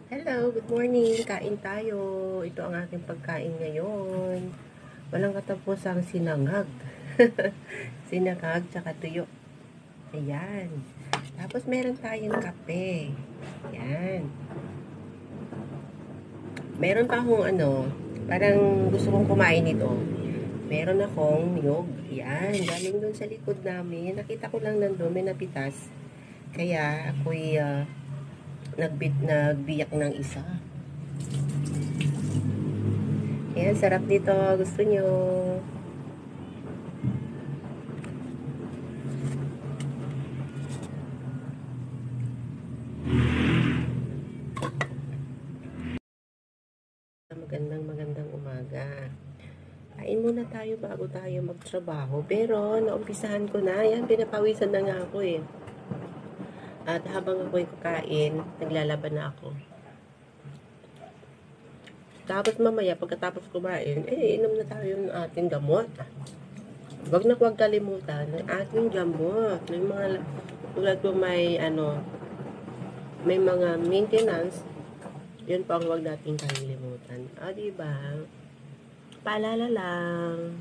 Hello, good morning. Kain tayo. Ito ang aking pagkain ngayon. Walang katapusang sinangag. Sinangag tsaka tuyo. Ayan. Tapos meron tayong kape. Ayan. Meron pa akong parang gusto kong kumain nito. Meron akong niyog. Ayan. Galing dun sa likod namin. Nakita ko lang nandun, may napitas. Kaya ako'y nagbiyak ng isa. Ayan, sarap dito. Gusto nyo? Magandang umaga. Kain muna tayo bago tayo magtrabaho. Pero, naumpisahan ko na. Ayan, pinapawisan na nga ako eh. At habang ako'y kakain, naglalaban na ako. Tapos mamaya, pagkatapos kumain, inom na tayo ng ating gamot. Huwag kalimutan ng ating gamot. May mga, tulad ko may mga maintenance, yun pa ang huwag natin kalimutan. Diba? Paalala lang.